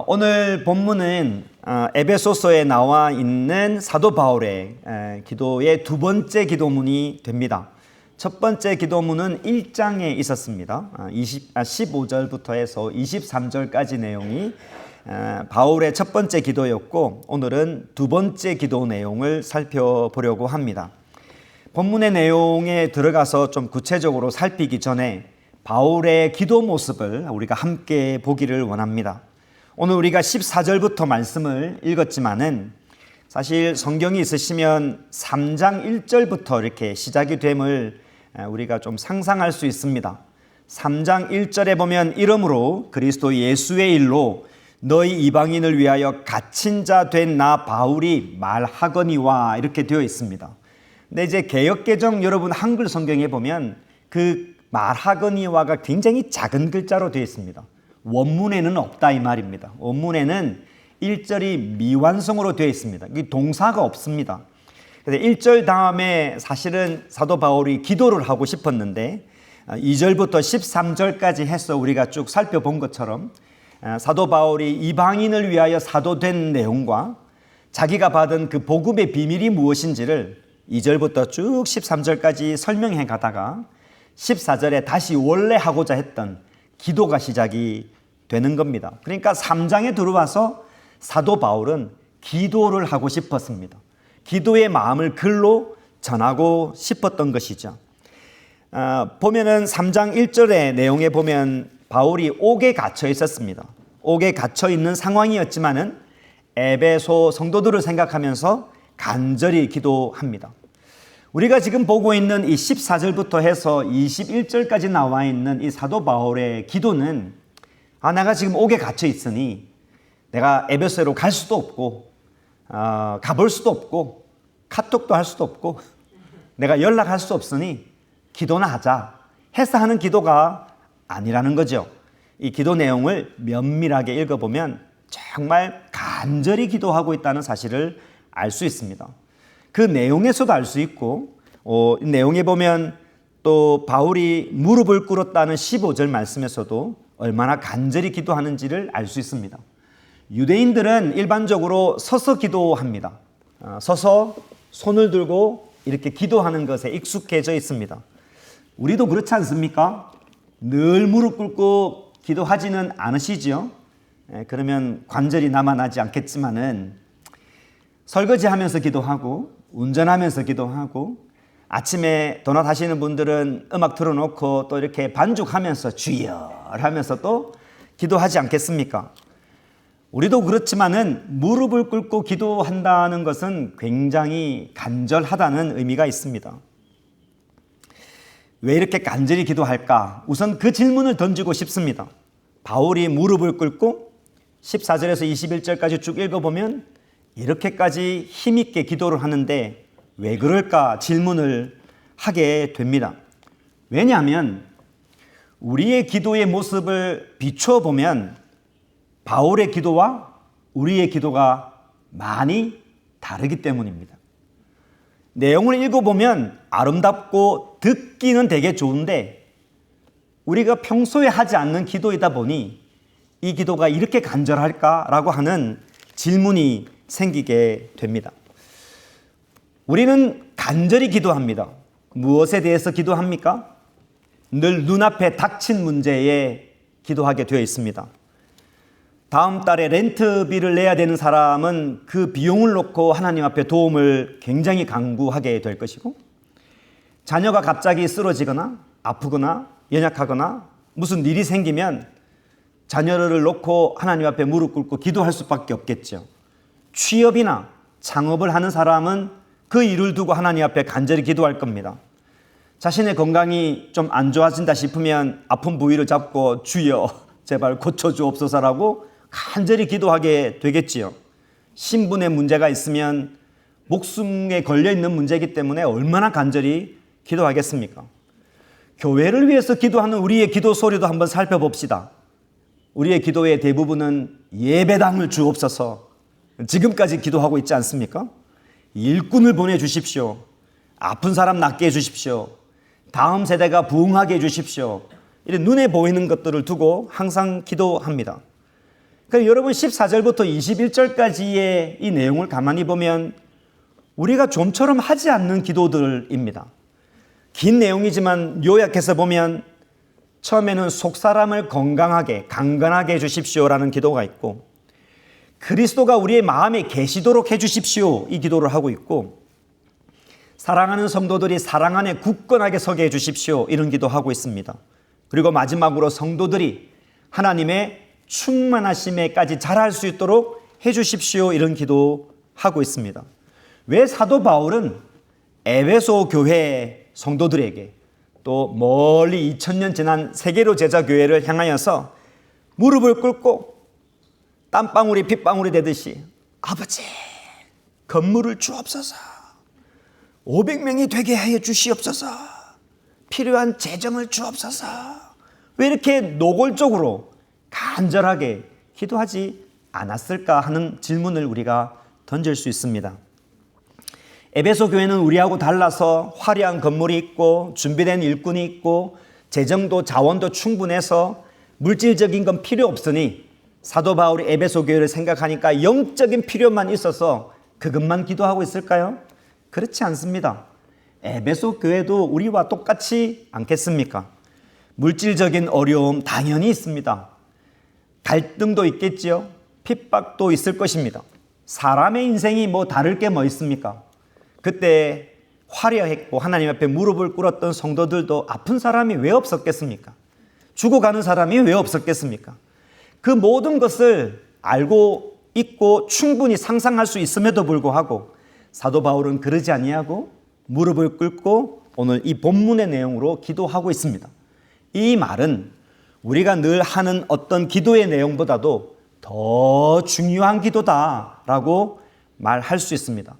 오늘 본문은 에베소서에 나와 있는 사도 바울의 기도의 두 번째 기도문이 됩니다. 첫 번째 기도문은 1장에 있었습니다. 15절부터 해서 23절까지 내용이 바울의 첫 번째 기도였고, 오늘은 두 번째 기도 내용을 살펴보려고 합니다. 본문의 내용에 들어가서 좀 구체적으로 살피기 전에 바울의 기도 모습을 우리가 함께 보기를 원합니다. 오늘 우리가 14절부터 말씀을 읽었지만은 사실 성경이 있으시면 3장 1절부터 이렇게 시작이 됨을 우리가 좀 상상할 수 있습니다. 3장 1절에 보면 이러므로 그리스도 예수의 일로 너희 이방인을 위하여 갇힌 자 된 나 바울이 말하거니와 이렇게 되어 있습니다. 근데 이제 개역개정 여러분 한글 성경에 보면 그 말하거니와가 굉장히 작은 글자로 되어 있습니다. 원문에는 없다 이 말입니다. 원문에는 1절이 미완성으로 되어 있습니다. 동사가 없습니다. 그래서 1절 다음에 사실은 사도 바울이 기도를 하고 싶었는데 2절부터 13절까지 해서 우리가 쭉 살펴본 것처럼 사도 바울이 이방인을 위하여 사도된 내용과 자기가 받은 그 복음의 비밀이 무엇인지를 2절부터 쭉 13절까지 설명해 가다가 14절에 다시 원래 하고자 했던 기도가 시작이 되는 겁니다. 그러니까 3장에 들어와서 사도 바울은 기도를 하고 싶었습니다. 기도의 마음을 글로 전하고 싶었던 것이죠. 보면은 3장 1절의 내용에 보면 바울이 옥에 갇혀 있었습니다. 옥에 갇혀 있는 상황이었지만은 에베소 성도들을 생각하면서 간절히 기도합니다. 우리가 지금 보고 있는 이 14절부터 해서 21절까지 나와 있는 이 사도 바울의 기도는 내가 지금 옥에 갇혀 있으니 내가 에베소로 갈 수도 없고 가볼 수도 없고 카톡도 할 수도 없고 내가 연락할 수 없으니 기도나 하자 해서 하는 기도가 아니라는 거죠. 이 기도 내용을 면밀하게 읽어보면 정말 간절히 기도하고 있다는 사실을 알 수 있습니다. 그 내용에서도 알 수 있고 내용에 보면 또 바울이 무릎을 꿇었다는 15절 말씀에서도 얼마나 간절히 기도하는지를 알 수 있습니다. 유대인들은 일반적으로 서서 기도합니다. 서서 손을 들고 이렇게 기도하는 것에 익숙해져 있습니다. 우리도 그렇지 않습니까? 늘 무릎 꿇고 기도하지는 않으시죠? 그러면 관절이 남아나지 않겠지만은 설거지하면서 기도하고 운전하면서 기도하고 아침에 도넛 하시는 분들은 음악 틀어놓고 또 이렇게 반죽하면서 주여 하면서 또 기도하지 않겠습니까? 우리도 그렇지만은 무릎을 꿇고 기도한다는 것은 굉장히 간절하다는 의미가 있습니다. 왜 이렇게 간절히 기도할까? 우선 그 질문을 던지고 싶습니다. 바울이 무릎을 꿇고 14절에서 21절까지 쭉 읽어보면 이렇게까지 힘있게 기도를 하는데 왜 그럴까 질문을 하게 됩니다. 왜냐하면 우리의 기도의 모습을 비춰보면 바울의 기도와 우리의 기도가 많이 다르기 때문입니다. 내용을 읽어보면 아름답고 듣기는 되게 좋은데 우리가 평소에 하지 않는 기도이다 보니 이 기도가 이렇게 간절할까라고 하는 질문이 생기게 됩니다. 우리는 간절히 기도합니다. 무엇에 대해서 기도합니까? 늘 눈앞에 닥친 문제에 기도하게 되어 있습니다. 다음 달에 렌트비를 내야 되는 사람은 그 비용을 놓고 하나님 앞에 도움을 굉장히 간구하게 될 것이고, 자녀가 갑자기 쓰러지거나 아프거나 연약하거나 무슨 일이 생기면 자녀를 놓고 하나님 앞에 무릎 꿇고 기도할 수밖에 없겠죠. 취업이나 창업을 하는 사람은 그 일을 두고 하나님 앞에 간절히 기도할 겁니다. 자신의 건강이 좀 안 좋아진다 싶으면 아픈 부위를 잡고 주여 제발 고쳐주옵소서라고 간절히 기도하게 되겠지요. 신분의 문제가 있으면 목숨에 걸려있는 문제이기 때문에 얼마나 간절히 기도하겠습니까? 교회를 위해서 기도하는 우리의 기도 소리도 한번 살펴봅시다. 우리의 기도의 대부분은 예배당을 주옵소서, 지금까지 기도하고 있지 않습니까? 일꾼을 보내주십시오. 아픈 사람 낫게 해주십시오. 다음 세대가 부흥하게 해주십시오. 이런 눈에 보이는 것들을 두고 항상 기도합니다. 그럼 여러분 14절부터 21절까지의 이 내용을 가만히 보면 우리가 좀처럼 하지 않는 기도들입니다. 긴 내용이지만 요약해서 보면 처음에는 속사람을 건강하게 강건하게 해주십시오라는 기도가 있고, 그리스도가 우리의 마음에 계시도록 해주십시오 이 기도를 하고 있고, 사랑하는 성도들이 사랑 안에 굳건하게 서게 해주십시오 이런 기도하고 있습니다. 그리고 마지막으로 성도들이 하나님의 충만하심에까지 자랄 수 있도록 해주십시오 이런 기도하고 있습니다. 왜 사도 바울은 에베소 교회 성도들에게 또 멀리 2000년 지난 세계로 제자 교회를 향하여서 무릎을 꿇고 땀방울이 핏방울이 되듯이 아버지 건물을 주옵소서, 500명이 되게 하여 주시옵소서, 필요한 재정을 주옵소서, 왜 이렇게 노골적으로 간절하게 기도하지 않았을까 하는 질문을 우리가 던질 수 있습니다. 에베소 교회는 우리하고 달라서 화려한 건물이 있고 준비된 일꾼이 있고 재정도 자원도 충분해서 물질적인 건 필요 없으니 사도 바울이 에베소 교회를 생각하니까 영적인 필요만 있어서 그것만 기도하고 있을까요? 그렇지 않습니다. 에베소 교회도 우리와 똑같이 않겠습니까? 물질적인 어려움 당연히 있습니다. 갈등도 있겠지요. 핍박도 있을 것입니다. 사람의 인생이 뭐 다를 게 뭐 있습니까? 그때 화려했고 하나님 앞에 무릎을 꿇었던 성도들도 아픈 사람이 왜 없었겠습니까? 죽어가는 사람이 왜 없었겠습니까? 그 모든 것을 알고 있고 충분히 상상할 수 있음에도 불구하고 사도 바울은 그러지 아니하고 무릎을 꿇고 오늘 이 본문의 내용으로 기도하고 있습니다. 이 말은 우리가 늘 하는 어떤 기도의 내용보다도 더 중요한 기도다라고 말할 수 있습니다.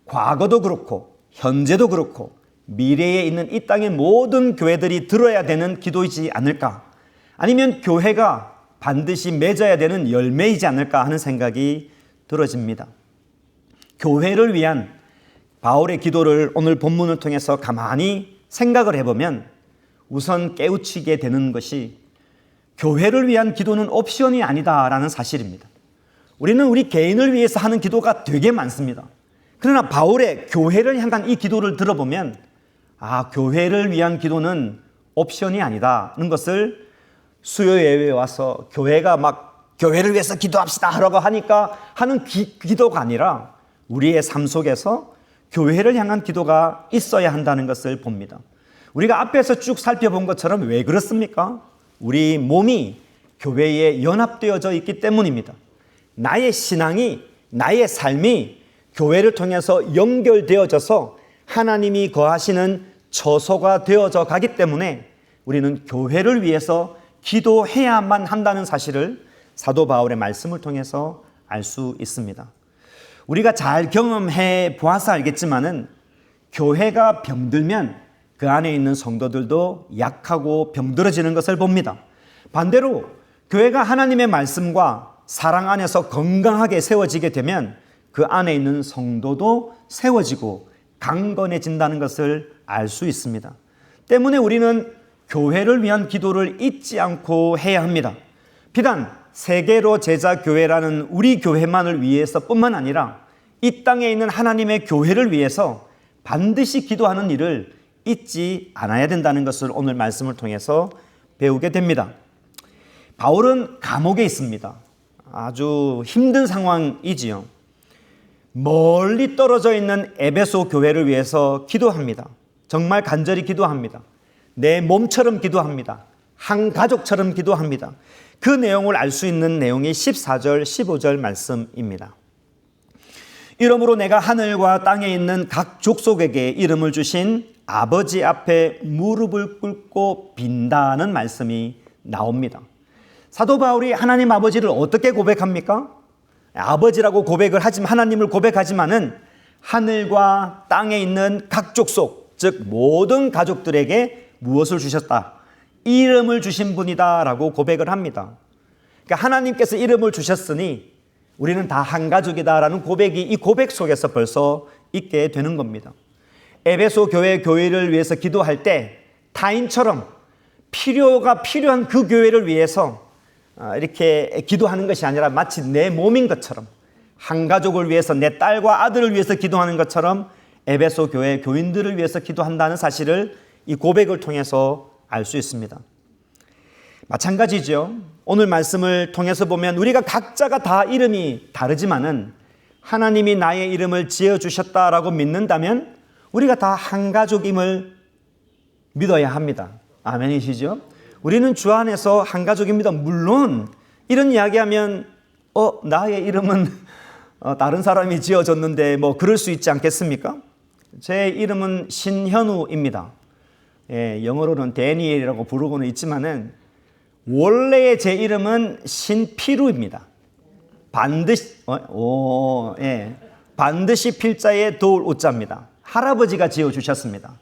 과거도 그렇고 현재도 그렇고 미래에 있는 이 땅의 모든 교회들이 들어야 되는 기도이지 않을까, 아니면 교회가 반드시 맺어야 되는 열매이지 않을까 하는 생각이 들어집니다. 교회를 위한 바울의 기도를 오늘 본문을 통해서 가만히 생각을 해보면 우선 깨우치게 되는 것이 교회를 위한 기도는 옵션이 아니다라는 사실입니다. 우리는 우리 개인을 위해서 하는 기도가 되게 많습니다. 그러나 바울의 교회를 향한 이 기도를 들어보면 교회를 위한 기도는 옵션이 아니다는 것을 수요 예배에 와서 교회가 막 교회를 위해서 기도합시다 하라고 하니까 하는 기도가 아니라 우리의 삶 속에서 교회를 향한 기도가 있어야 한다는 것을 봅니다. 우리가 앞에서 쭉 살펴본 것처럼 왜 그렇습니까? 우리 몸이 교회에 연합되어져 있기 때문입니다. 나의 신앙이, 나의 삶이 교회를 통해서 연결되어져서 하나님이 거하시는 처소가 되어져 가기 때문에 우리는 교회를 위해서 기도해야만 한다는 사실을 사도 바울의 말씀을 통해서 알 수 있습니다. 우리가 잘 경험해 보아서 알겠지만은 교회가 병들면 그 안에 있는 성도들도 약하고 병들어지는 것을 봅니다. 반대로 교회가 하나님의 말씀과 사랑 안에서 건강하게 세워지게 되면 그 안에 있는 성도도 세워지고 강건해진다는 것을 알 수 있습니다. 때문에 우리는 교회를 위한 기도를 잊지 않고 해야 합니다. 비단 세계로 제자 교회라는 우리 교회만을 위해서뿐만 아니라 이 땅에 있는 하나님의 교회를 위해서 반드시 기도하는 일을 잊지 않아야 된다는 것을 오늘 말씀을 통해서 배우게 됩니다. 바울은 감옥에 있습니다. 아주 힘든 상황이지요. 멀리 떨어져 있는 에베소 교회를 위해서 기도합니다. 정말 간절히 기도합니다. 내 몸처럼 기도합니다. 한 가족처럼 기도합니다. 그 내용을 알 수 있는 내용이 14절, 15절 말씀입니다. 이러므로 내가 하늘과 땅에 있는 각 족속에게 이름을 주신 아버지 앞에 무릎을 꿇고 빈다는 말씀이 나옵니다. 사도 바울이 하나님 아버지를 어떻게 고백합니까? 아버지라고 고백을 하지만, 하나님을 고백하지만은 하늘과 땅에 있는 각 족속, 즉 모든 가족들에게 무엇을 주셨다? 이름을 주신 분이다 라고 고백을 합니다. 그러니까 하나님께서 이름을 주셨으니 우리는 다 한 가족이다라는 고백이 이 고백 속에서 벌써 있게 되는 겁니다. 에베소 교회를 위해서 기도할 때 타인처럼 필요한 그 교회를 위해서 이렇게 기도하는 것이 아니라 마치 내 몸인 것처럼, 한 가족을 위해서, 내 딸과 아들을 위해서 기도하는 것처럼 에베소 교회 교인들을 위해서 기도한다는 사실을 이 고백을 통해서 알 수 있습니다. 마찬가지죠. 오늘 말씀을 통해서 보면 우리가 각자가 다 이름이 다르지만은 하나님이 나의 이름을 지어주셨다라고 믿는다면 우리가 다 한 가족임을 믿어야 합니다. 아멘이시죠? 우리는 주 안에서 한 가족입니다. 물론 이런 이야기하면 나의 이름은 다른 사람이 지어줬는데 뭐 그럴 수 있지 않겠습니까? 제 이름은 신현우입니다. 영어로는 데니엘이라고 부르고는 있지만은 원래의 제 이름은 신피루입니다. 반드시 필자에 도울 우자입니다. 할아버지가 지어주셨습니다.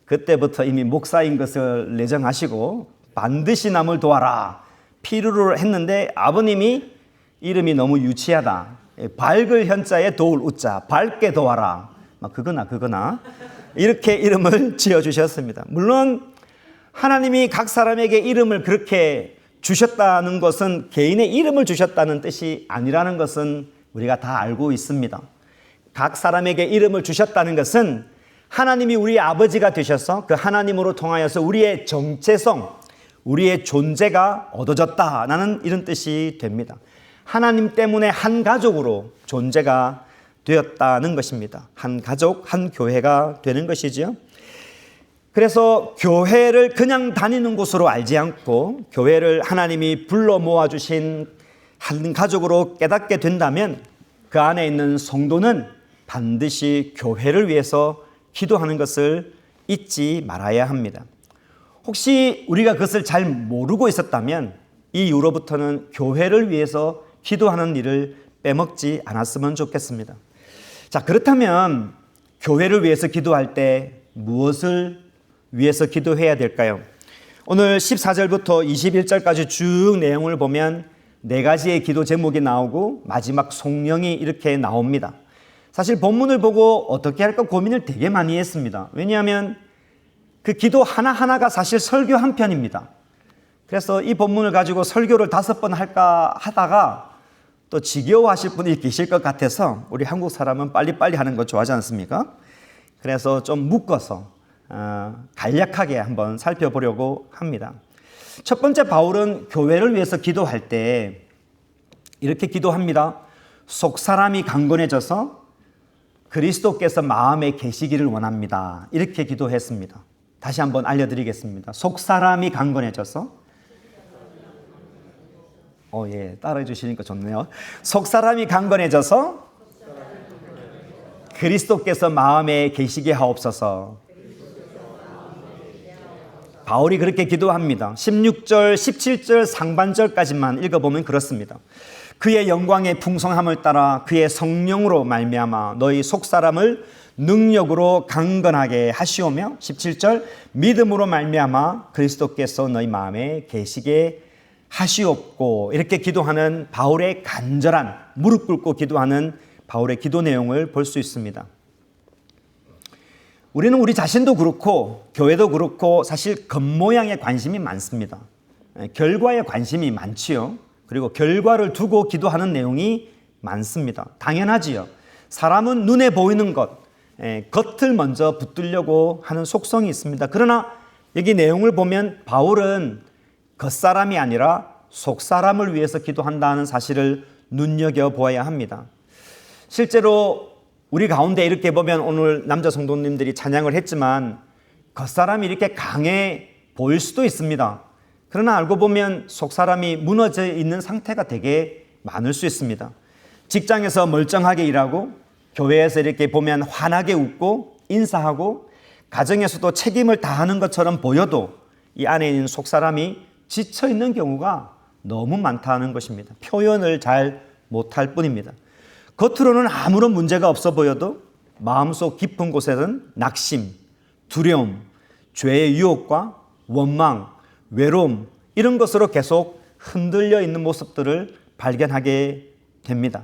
그때부터 이미 목사인 것을 내정하시고 반드시 남을 도와라 피루를 했는데 아버님이 이름이 너무 유치하다. 밝을 현자에 도울 우자, 밝게 도와라. 그거나 이렇게 이름을 지어주셨습니다. 물론 하나님이 각 사람에게 이름을 그렇게 주셨다는 것은 개인의 이름을 주셨다는 뜻이 아니라는 것은 우리가 다 알고 있습니다. 각 사람에게 이름을 주셨다는 것은 하나님이 우리의 아버지가 되셔서 그 하나님으로 통하여서 우리의 정체성, 우리의 존재가 얻어졌다라는 이런 뜻이 됩니다. 하나님 때문에 한 가족으로 존재가 되었다는 것입니다. 한 가족, 한 교회가 되는 것이지요. 그래서 교회를 그냥 다니는 곳으로 알지 않고 교회를 하나님이 불러 모아주신 한 가족으로 깨닫게 된다면 그 안에 있는 성도는 반드시 교회를 위해서 기도하는 것을 잊지 말아야 합니다. 혹시 우리가 그것을 잘 모르고 있었다면 이 이후로부터는 교회를 위해서 기도하는 일을 빼먹지 않았으면 좋겠습니다. 자, 그렇다면 교회를 위해서 기도할 때 무엇을 위해서 기도해야 될까요? 오늘 14절부터 21절까지 쭉 내용을 보면 4가지의 기도 제목이 나오고 마지막 송령이 이렇게 나옵니다. 사실 본문을 보고 어떻게 할까 고민을 되게 많이 했습니다. 왜냐하면 그 기도 하나하나가 사실 설교 한 편입니다. 그래서 이 본문을 가지고 설교를 5번 할까 하다가 또 지겨워하실 분이 계실 것 같아서 우리 한국 사람은 빨리빨리 하는 거 좋아하지 않습니까? 그래서 좀 묶어서 간략하게 한번 살펴보려고 합니다. 첫 번째, 바울은 교회를 위해서 기도할 때 이렇게 기도합니다. 속사람이 강건해져서 그리스도께서 마음에 계시기를 원합니다. 이렇게 기도했습니다. 다시 한번 알려드리겠습니다. 속사람이 강건해져서 따라해 주시니까 좋네요. 속사람이 강건해져서 그리스도께서 마음에 계시게 하옵소서. 바울이 그렇게 기도합니다. 16절, 17절 상반절까지만 읽어보면 그렇습니다. 그의 영광의 풍성함을 따라 그의 성령으로 말미암아 너희 속사람을 능력으로 강건하게 하시오며 17절 믿음으로 말미암아 그리스도께서 너희 마음에 계시게 하시옵고 이렇게 기도하는 바울의 간절한 무릎 꿇고 기도하는 바울의 기도 내용을 볼 수 있습니다. 우리는 우리 자신도 그렇고 교회도 그렇고 사실 겉모양에 관심이 많습니다. 결과에 관심이 많지요. 그리고 결과를 두고 기도하는 내용이 많습니다. 당연하지요. 사람은 눈에 보이는 것, 겉을 먼저 붙들려고 하는 속성이 있습니다. 그러나 여기 내용을 보면 바울은 겉사람이 아니라 속사람을 위해서 기도한다는 사실을 눈여겨보아야 합니다. 실제로 우리 가운데 이렇게 보면 오늘 남자 성도님들이 찬양을 했지만 겉사람이 이렇게 강해 보일 수도 있습니다. 그러나 알고 보면 속사람이 무너져 있는 상태가 되게 많을 수 있습니다. 직장에서 멀쩡하게 일하고 교회에서 이렇게 보면 환하게 웃고 인사하고 가정에서도 책임을 다하는 것처럼 보여도 이 안에 있는 속사람이 지쳐 있는 경우가 너무 많다는 것입니다. 표현을 잘 못할 뿐입니다. 겉으로는 아무런 문제가 없어 보여도 마음속 깊은 곳에는 낙심, 두려움, 죄의 유혹과 원망, 외로움 이런 것으로 계속 흔들려 있는 모습들을 발견하게 됩니다.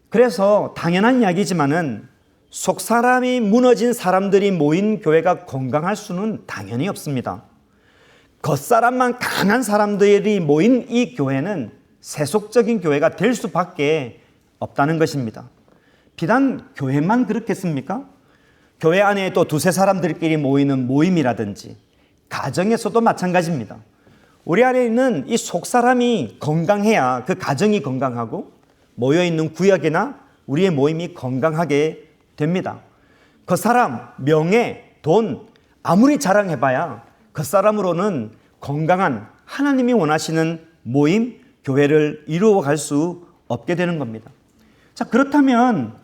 그래서 당연한 이야기지만은 속사람이 무너진 사람들이 모인 교회가 건강할 수는 당연히 없습니다. 겉사람만 강한 사람들이 모인 이 교회는 세속적인 교회가 될 수밖에 없다는 것입니다. 비단 교회만 그렇겠습니까? 교회 안에 또 두세 사람들끼리 모이는 모임이라든지 가정에서도 마찬가지입니다. 우리 안에 있는 이 속사람이 건강해야 그 가정이 건강하고 모여있는 구역이나 우리의 모임이 건강하게 됩니다. 겉사람, 명예, 돈 아무리 자랑해봐야 겉사람으로는 건강한 하나님이 원하시는 모임, 교회를 이루어갈 수 없게 되는 겁니다. 자, 그렇다면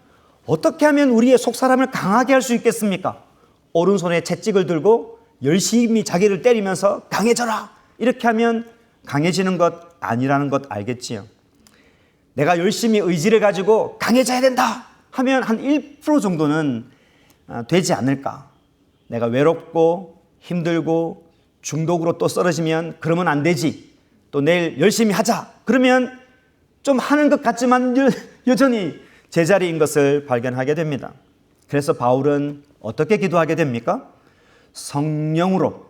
어떻게 하면 우리의 속사람을 강하게 할 수 있겠습니까? 오른손에 채찍을 들고 열심히 자기를 때리면서 강해져라! 이렇게 하면 강해지는 것 아니라는 것 알겠지요? 내가 열심히 의지를 가지고 강해져야 된다 하면 한 1% 정도는 되지 않을까? 내가 외롭고 힘들고 중독으로 또 쓰러지면 그러면 안 되지. 또 내일 열심히 하자. 그러면 좀 하는 것 같지만 여전히 제자리인 것을 발견하게 됩니다. 그래서 바울은 어떻게 기도하게 됩니까? 성령으로,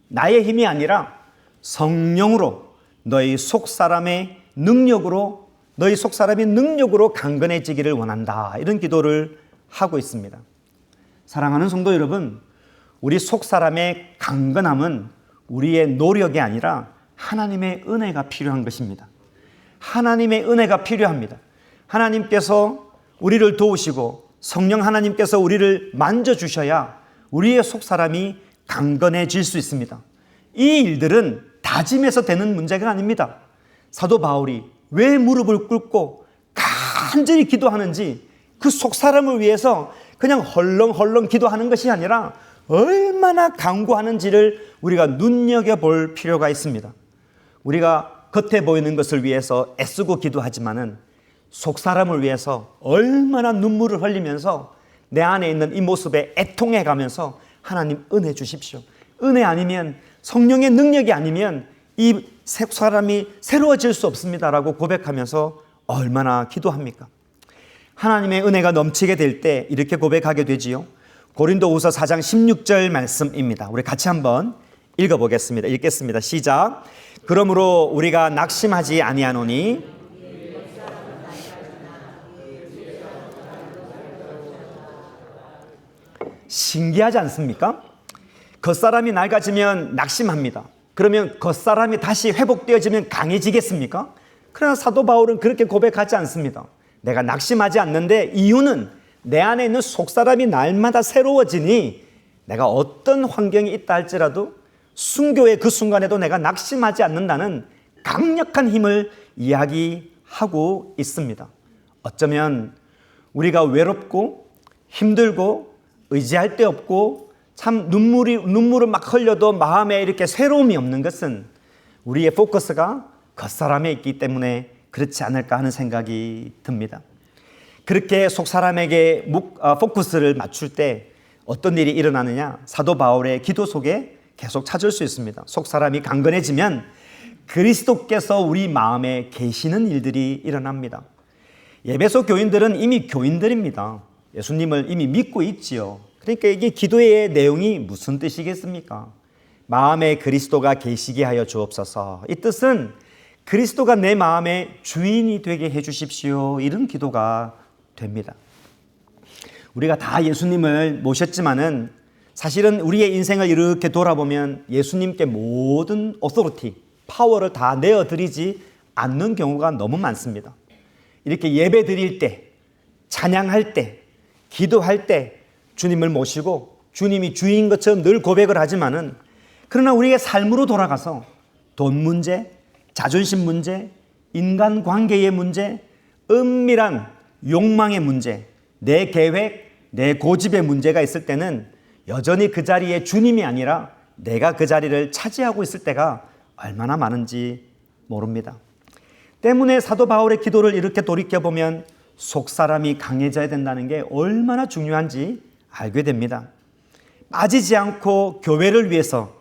나의 힘이 아니라 성령으로 너희 속사람의 능력으로, 너희 속사람이 능력으로 강건해지기를 원한다. 이런 기도를 하고 있습니다. 사랑하는 성도 여러분, 우리 속사람의 강건함은 우리의 노력이 아니라 하나님의 은혜가 필요한 것입니다. 하나님의 은혜가 필요합니다. 하나님께서 우리를 도우시고 성령 하나님께서 우리를 만져주셔야 우리의 속사람이 강건해질 수 있습니다. 이 일들은 다짐해서 되는 문제가 아닙니다. 사도 바울이 왜 무릎을 꿇고 간절히 기도하는지 그 속사람을 위해서 그냥 헐렁헐렁 기도하는 것이 아니라 얼마나 간구하는지를 우리가 눈여겨볼 필요가 있습니다. 우리가 겉에 보이는 것을 위해서 애쓰고 기도하지만은 속사람을 위해서 얼마나 눈물을 흘리면서 내 안에 있는 이 모습에 애통해 가면서 하나님 은혜 주십시오. 은혜 아니면 성령의 능력이 아니면 이 사람이 새로워질 수 없습니다라고 고백하면서 얼마나 기도합니까? 하나님의 은혜가 넘치게 될 때 이렇게 고백하게 되지요. 고린도후서 4장 16절 말씀입니다. 우리 같이 한번 읽어보겠습니다. 읽겠습니다. 시작. 그러므로 우리가 낙심하지 아니하노니 신기하지 않습니까? 겉사람이 낡아지면 낙심합니다. 그러면 겉사람이 다시 회복되어지면 강해지겠습니까? 그러나 사도 바울은 그렇게 고백하지 않습니다. 내가 낙심하지 않는데 이유는 내 안에 있는 속사람이 날마다 새로워지니 내가 어떤 환경이 있다 할지라도 순교의 그 순간에도 내가 낙심하지 않는다는 강력한 힘을 이야기하고 있습니다. 어쩌면 우리가 외롭고 힘들고 의지할 데 없고 참 눈물을 막 흘려도 마음에 이렇게 새로움이 없는 것은 우리의 포커스가 겉사람에 있기 때문에 그렇지 않을까 하는 생각이 듭니다. 그렇게 속사람에게 포커스를 맞출 때 어떤 일이 일어나느냐? 사도 바울의 기도 속에 계속 찾을 수 있습니다. 속사람이 강건해지면 그리스도께서 우리 마음에 계시는 일들이 일어납니다. 에베소 교인들은 이미 교인들입니다. 예수님을 이미 믿고 있지요. 그러니까 이게 기도의 내용이 무슨 뜻이겠습니까? 마음에 그리스도가 계시게 하여 주옵소서. 이 뜻은 그리스도가 내 마음의 주인이 되게 해 주십시오. 이런 기도가 됩니다. 우리가 다 예수님을 모셨지만은 사실은 우리의 인생을 이렇게 돌아보면 예수님께 모든 오토리티, 파워를 다 내어드리지 않는 경우가 너무 많습니다. 이렇게 예배 드릴 때, 찬양할 때, 기도할 때 주님을 모시고 주님이 주인 것처럼 늘 고백을 하지만은 그러나 우리의 삶으로 돌아가서 돈 문제, 자존심 문제, 인간관계의 문제, 은밀한 욕망의 문제, 내 계획, 내 고집의 문제가 있을 때는 여전히 그 자리에 주님이 아니라 내가 그 자리를 차지하고 있을 때가 얼마나 많은지 모릅니다. 때문에 사도 바울의 기도를 이렇게 돌이켜보면 속사람이 강해져야 된다는 게 얼마나 중요한지 알게 됩니다. 빠지지 않고 교회를 위해서,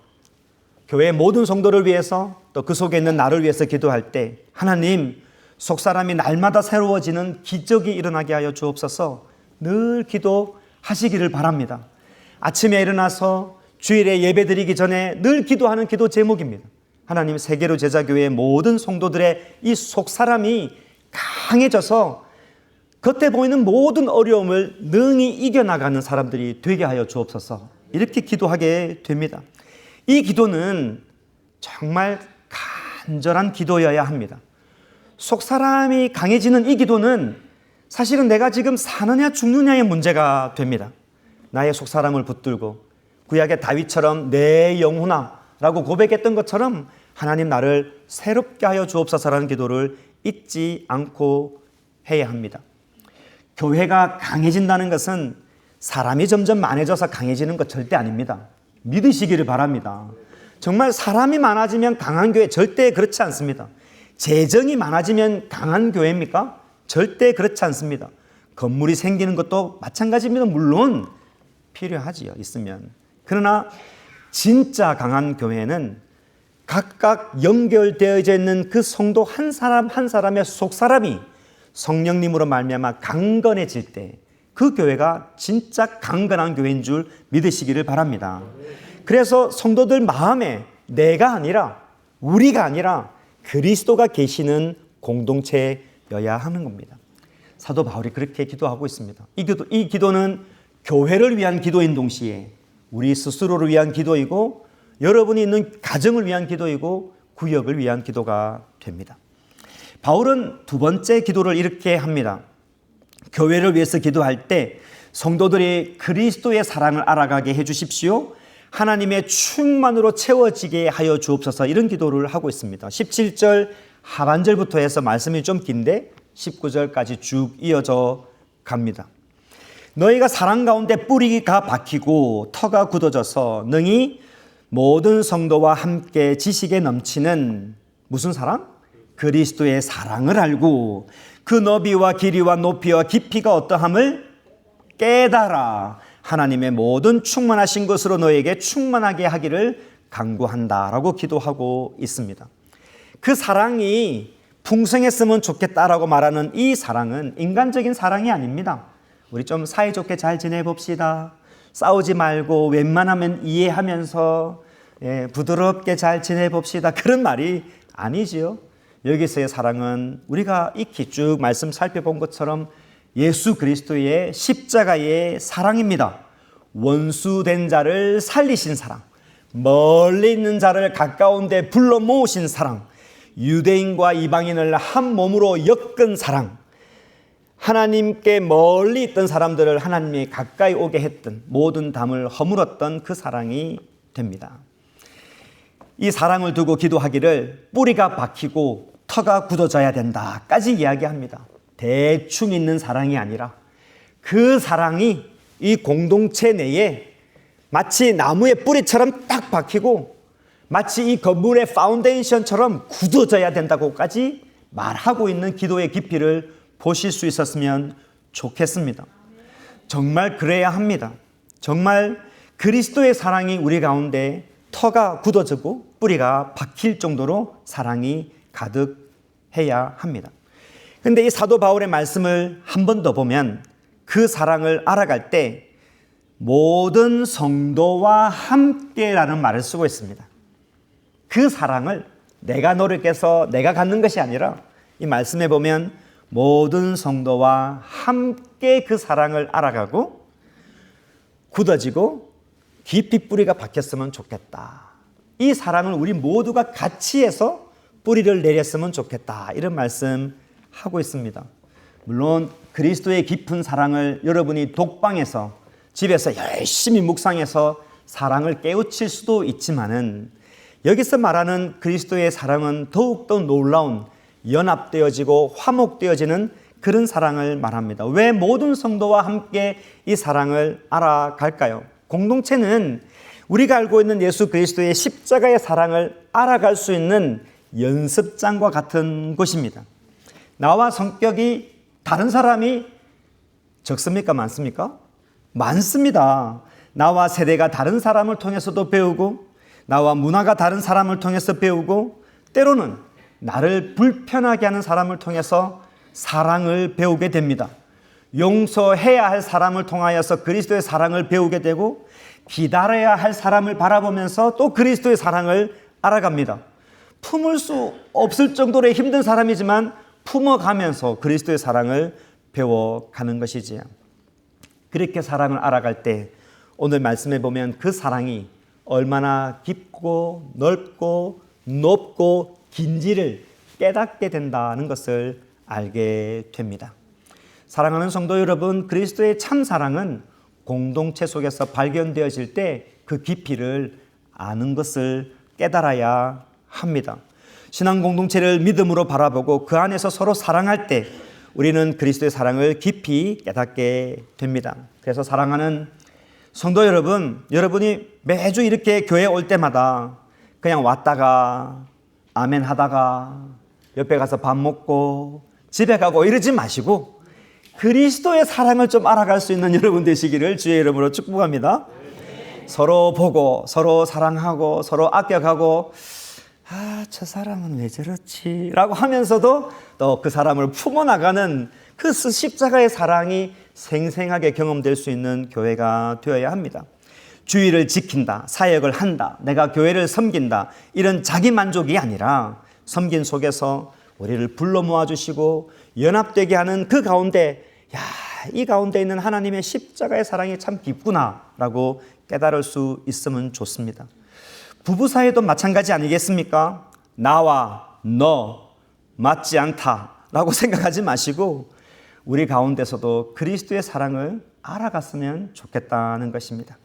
교회의 모든 성도를 위해서, 또 그 속에 있는 나를 위해서 기도할 때 하나님, 속사람이 날마다 새로워지는 기적이 일어나게 하여 주옵소서 늘 기도하시기를 바랍니다. 아침에 일어나서 주일에 예배드리기 전에 늘 기도하는 기도 제목입니다. 하나님, 세계로 제자교회의 모든 성도들의 이 속사람이 강해져서 겉에 보이는 모든 어려움을 능히 이겨나가는 사람들이 되게 하여 주옵소서. 이렇게 기도하게 됩니다. 이 기도는 정말 간절한 기도여야 합니다. 속사람이 강해지는 이 기도는 사실은 내가 지금 사느냐 죽느냐의 문제가 됩니다. 나의 속사람을 붙들고 구약의 다윗처럼 내 영혼아 라고 고백했던 것처럼 하나님, 나를 새롭게 하여 주옵소서라는 기도를 잊지 않고 해야 합니다. 교회가 강해진다는 것은 사람이 점점 많아져서 강해지는 것 절대 아닙니다. 믿으시기를 바랍니다. 정말 사람이 많아지면 강한 교회, 절대 그렇지 않습니다. 재정이 많아지면 강한 교회입니까? 절대 그렇지 않습니다. 건물이 생기는 것도 마찬가지입니다. 물론 필요하지요, 있으면. 그러나 진짜 강한 교회는 각각 연결되어져 있는 그 성도 한 사람 한 사람의 속사람이 성령님으로 말미암아 강건해질 때 그 교회가 진짜 강건한 교회인 줄 믿으시기를 바랍니다. 그래서 성도들 마음에 내가 아니라, 우리가 아니라 그리스도가 계시는 공동체여야 하는 겁니다. 사도 바울이 그렇게 기도하고 있습니다. 이 기도는 교회를 위한 기도인 동시에 우리 스스로를 위한 기도이고, 여러분이 있는 가정을 위한 기도이고, 구역을 위한 기도가 됩니다. 바울은 두 번째 기도를 이렇게 합니다. 교회를 위해서 기도할 때 성도들이 그리스도의 사랑을 알아가게 해 주십시오. 하나님의 충만으로 채워지게 하여 주옵소서. 이런 기도를 하고 있습니다. 17절 하반절부터 해서 말씀이 좀 긴데 19절까지 쭉 이어져 갑니다. 너희가 사랑 가운데 뿌리가 박히고 터가 굳어져서 능히 모든 성도와 함께 지식에 넘치는 무슨 사랑? 그리스도의 사랑을 알고 그 너비와 길이와 높이와 깊이가 어떠함을 깨달아 하나님의 모든 충만하신 것으로 너에게 충만하게 하기를 간구한다라고 기도하고 있습니다. 그 사랑이 풍성했으면 좋겠다라고 말하는 이 사랑은 인간적인 사랑이 아닙니다. 우리 좀 사이좋게 잘 지내봅시다. 싸우지 말고 웬만하면 이해하면서 부드럽게 잘 지내봅시다. 그런 말이 아니지요. 여기서의 사랑은 우리가 익히 쭉 말씀 살펴본 것처럼 예수 그리스도의 십자가의 사랑입니다. 원수된 자를 살리신 사랑, 멀리 있는 자를 가까운 데 불러 모으신 사랑, 유대인과 이방인을 한 몸으로 엮은 사랑, 하나님께 멀리 있던 사람들을 하나님이 가까이 오게 했던, 모든 담을 허물었던 그 사랑이 됩니다. 이 사랑을 두고 기도하기를 뿌리가 박히고 터가 굳어져야 된다까지 이야기합니다. 대충 있는 사랑이 아니라 그 사랑이 이 공동체 내에 마치 나무의 뿌리처럼 딱 박히고 마치 이 건물의 파운데이션처럼 굳어져야 된다고까지 말하고 있는 기도의 깊이를 보실 수 있었으면 좋겠습니다. 정말 그래야 합니다. 정말 그리스도의 사랑이 우리 가운데 터가 굳어지고 뿌리가 박힐 정도로 사랑이 가득해야 합니다. 그런데 이 사도 바울의 말씀을 한 번 더 보면 그 사랑을 알아갈 때 모든 성도와 함께라는 말을 쓰고 있습니다. 그 사랑을 내가 노력해서 내가 갖는 것이 아니라 이 말씀에 보면 모든 성도와 함께 그 사랑을 알아가고 굳어지고 깊이 뿌리가 박혔으면 좋겠다. 이 사랑을 우리 모두가 같이 해서 뿌리를 내렸으면 좋겠다. 이런 말씀하고 있습니다. 물론 그리스도의 깊은 사랑을 여러분이 독방에서 집에서 열심히 묵상해서 사랑을 깨우칠 수도 있지만은 여기서 말하는 그리스도의 사랑은 더욱더 놀라운 연합되어지고 화목되어지는 그런 사랑을 말합니다. 왜 모든 성도와 함께 이 사랑을 알아갈까요? 공동체는 우리가 알고 있는 예수 그리스도의 십자가의 사랑을 알아갈 수 있는 연습장과 같은 곳입니다. 나와 성격이 다른 사람이 적습니까? 많습니까? 많습니다. 나와 세대가 다른 사람을 통해서도 배우고 나와 문화가 다른 사람을 통해서 배우고 때로는 나를 불편하게 하는 사람을 통해서 사랑을 배우게 됩니다. 용서해야 할 사람을 통하여서 그리스도의 사랑을 배우게 되고 기다려야 할 사람을 바라보면서 또 그리스도의 사랑을 알아갑니다. 품을 수 없을 정도로 힘든 사람이지만 품어가면서 그리스도의 사랑을 배워가는 것이지요. 그렇게 사랑을 알아갈 때 오늘 말씀에 보면 그 사랑이 얼마나 깊고 넓고 높고 긴지를 깨닫게 된다는 것을 알게 됩니다. 사랑하는 성도 여러분, 그리스도의 참 사랑은 공동체 속에서 발견되어질 때 그 깊이를 아는 것을 깨달아야 합니다. 신앙 공동체를 믿음으로 바라보고 그 안에서 서로 사랑할 때 우리는 그리스도의 사랑을 깊이 깨닫게 됩니다. 그래서 사랑하는 성도 여러분, 여러분이 매주 이렇게 교회 올 때마다 그냥 왔다가 아멘 하다가 옆에 가서 밥 먹고 집에 가고 이러지 마시고 그리스도의 사랑을 좀 알아갈 수 있는 여러분 되시기를 주의 이름으로 축복합니다. 서로 보고 서로 사랑하고 서로 아껴가고 저 사람은 왜 저렇지? 라고 하면서도 또 그 사람을 품어나가는 그 십자가의 사랑이 생생하게 경험될 수 있는 교회가 되어야 합니다. 주의를 지킨다, 사역을 한다, 내가 교회를 섬긴다, 이런 자기 만족이 아니라 섬긴 속에서 우리를 불러 모아주시고 연합되게 하는 그 가운데 이 가운데 있는 하나님의 십자가의 사랑이 참 깊구나 라고 깨달을 수 있으면 좋습니다. 부부 사이도 마찬가지 아니겠습니까? 나와 너 맞지 않다라고 생각하지 마시고 우리 가운데서도 그리스도의 사랑을 알아갔으면 좋겠다는 것입니다.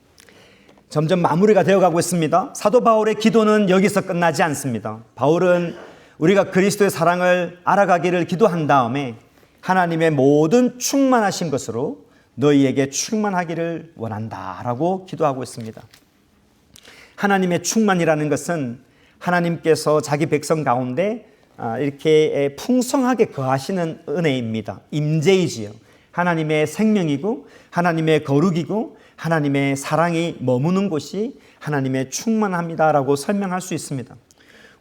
점점 마무리가 되어가고 있습니다. 사도 바울의 기도는 여기서 끝나지 않습니다. 바울은 우리가 그리스도의 사랑을 알아가기를 기도한 다음에 하나님의 모든 충만하신 것으로 너희에게 충만하기를 원한다라고 기도하고 있습니다. 하나님의 충만이라는 것은 하나님께서 자기 백성 가운데 이렇게 풍성하게 거하시는 은혜입니다. 임재이지요. 하나님의 생명이고 하나님의 거룩이고 하나님의 사랑이 머무는 곳이 하나님의 충만합니다라고 설명할 수 있습니다.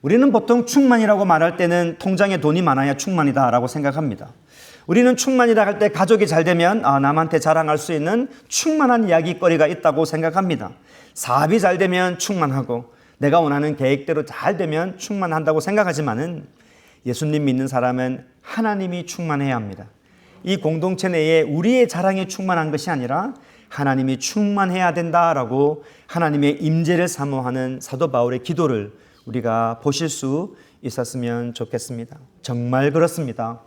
우리는 보통 충만이라고 말할 때는 통장에 돈이 많아야 충만이다라고 생각합니다. 우리는 충만이라 할 때 가족이 잘 되면 남한테 자랑할 수 있는 충만한 이야기거리가 있다고 생각합니다. 사업이 잘 되면 충만하고 내가 원하는 계획대로 잘 되면 충만한다고 생각하지만은 예수님 믿는 사람은 하나님이 충만해야 합니다. 이 공동체 내에 우리의 자랑이 충만한 것이 아니라 하나님이 충만해야 된다라고 하나님의 임재를 사모하는 사도 바울의 기도를 우리가 보실 수 있었으면 좋겠습니다. 정말 그렇습니다.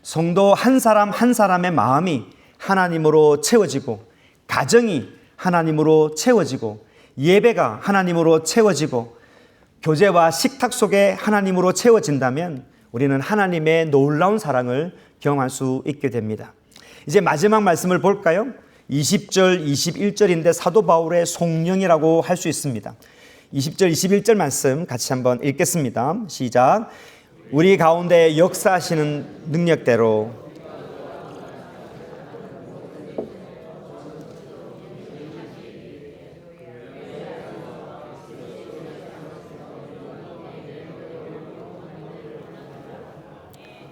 성도 한 사람 한 사람의 마음이 하나님으로 채워지고 가정이 하나님으로 채워지고 예배가 하나님으로 채워지고 교제와 식탁 속에 하나님으로 채워진다면 우리는 하나님의 놀라운 사랑을 경험할 수 있게 됩니다. 이제 마지막 말씀을 볼까요? 20절, 21절인데 사도 바울의 송령이라고 할 수 있습니다. 20절, 21절 말씀 같이 한번 읽겠습니다. 시작. 우리 가운데 역사하시는 능력대로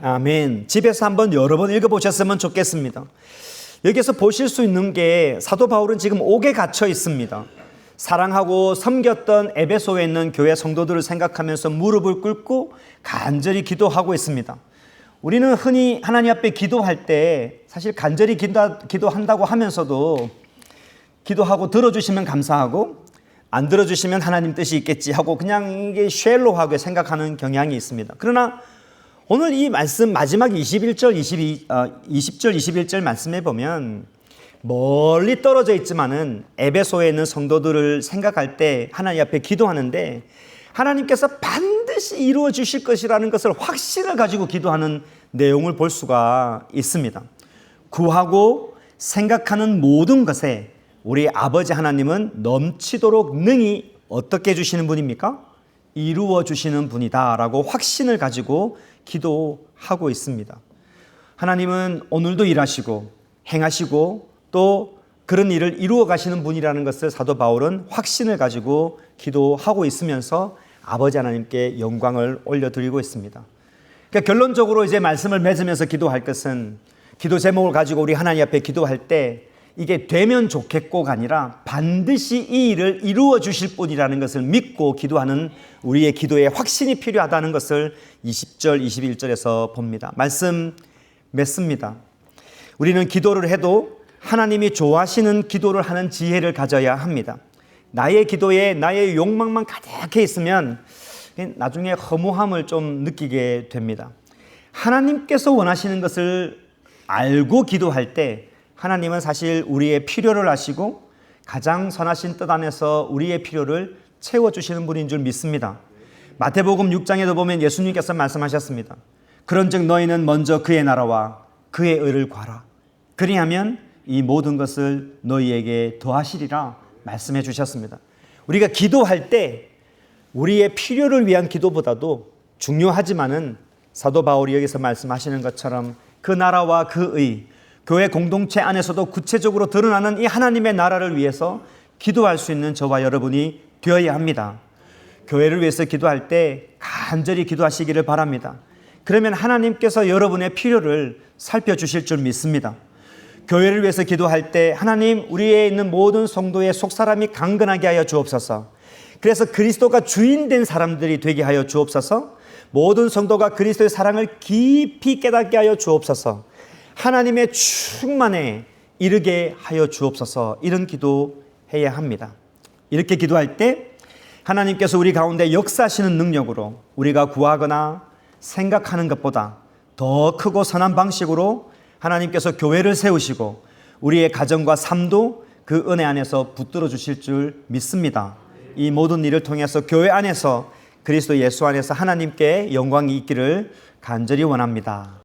아멘. 집에서 한번 여러 번 읽어보셨으면 좋겠습니다. 여기서 보실 수 있는 게 사도 바울은 지금 옥에 갇혀 있습니다. 사랑하고 섬겼던 에베소에 있는 교회 성도들을 생각하면서 무릎을 꿇고 간절히 기도하고 있습니다. 우리는 흔히 하나님 앞에 기도할 때 사실 간절히 기도한다고 하면서도 기도하고 들어주시면 감사하고 안 들어주시면 하나님 뜻이 있겠지 하고 그냥 이게 쉘로하게 생각하는 경향이 있습니다. 그러나 오늘 이 말씀 마지막 20절, 21절 말씀에 보면 멀리 떨어져 있지만은 에베소에 있는 성도들을 생각할 때 하나님 앞에 기도하는데 하나님께서 반드시 이루어 주실 것이라는 것을 확신을 가지고 기도하는 내용을 볼 수가 있습니다. 구하고 생각하는 모든 것에 우리 아버지 하나님은 넘치도록 능히 어떻게 해주시는 분입니까? 이루어 주시는 분이다라고 확신을 가지고 기도하고 있습니다. 하나님은 오늘도 일하시고 행하시고 또 그런 일을 이루어 가시는 분이라는 것을 사도 바울은 확신을 가지고 기도하고 있으면서 아버지 하나님께 영광을 올려드리고 있습니다. 그러니까 결론적으로 이제 말씀을 맺으면서 기도할 것은 기도 제목을 가지고 우리 하나님 앞에 기도할 때 이게 되면 좋겠고가 아니라 반드시 이 일을 이루어 주실 분이라는 것을 믿고 기도하는 우리의 기도에 확신이 필요하다는 것을 20절, 21절에서 봅니다. 말씀 맺습니다. 우리는 기도를 해도 하나님이 좋아하시는 기도를 하는 지혜를 가져야 합니다. 나의 기도에 나의 욕망만 가득해 있으면 나중에 허무함을 좀 느끼게 됩니다. 하나님께서 원하시는 것을 알고 기도할 때 하나님은 사실 우리의 필요를 아시고 가장 선하신 뜻 안에서 우리의 필요를 채워주시는 분인 줄 믿습니다. 마태복음 6장에도 보면 예수님께서 말씀하셨습니다. 그런즉 너희는 먼저 그의 나라와 그의 의를 구하라. 그리하면 이 모든 것을 너희에게 더하시리라 말씀해 주셨습니다. 우리가 기도할 때 우리의 필요를 위한 기도보다도 중요하지만은 사도 바울이 여기서 말씀하시는 것처럼 그 나라와 그 의, 교회 공동체 안에서도 구체적으로 드러나는 이 하나님의 나라를 위해서 기도할 수 있는 저와 여러분이 되어야 합니다. 교회를 위해서 기도할 때 간절히 기도하시기를 바랍니다. 그러면 하나님께서 여러분의 필요를 살펴주실 줄 믿습니다. 교회를 위해서 기도할 때 하나님 우리에 있는 모든 성도의 속사람이 강건하게 하여 주옵소서. 그래서 그리스도가 주인 된 사람들이 되게 하여 주옵소서. 모든 성도가 그리스도의 사랑을 깊이 깨닫게 하여 주옵소서. 하나님의 충만에 이르게 하여 주옵소서. 이런 기도해야 합니다. 이렇게 기도할 때 하나님께서 우리 가운데 역사하시는 능력으로 우리가 구하거나 생각하는 것보다 더 크고 선한 방식으로 하나님께서 교회를 세우시고 우리의 가정과 삶도 그 은혜 안에서 붙들어 주실 줄 믿습니다. 이 모든 일을 통해서 교회 안에서 그리스도 예수 안에서 하나님께 영광이 있기를 간절히 원합니다.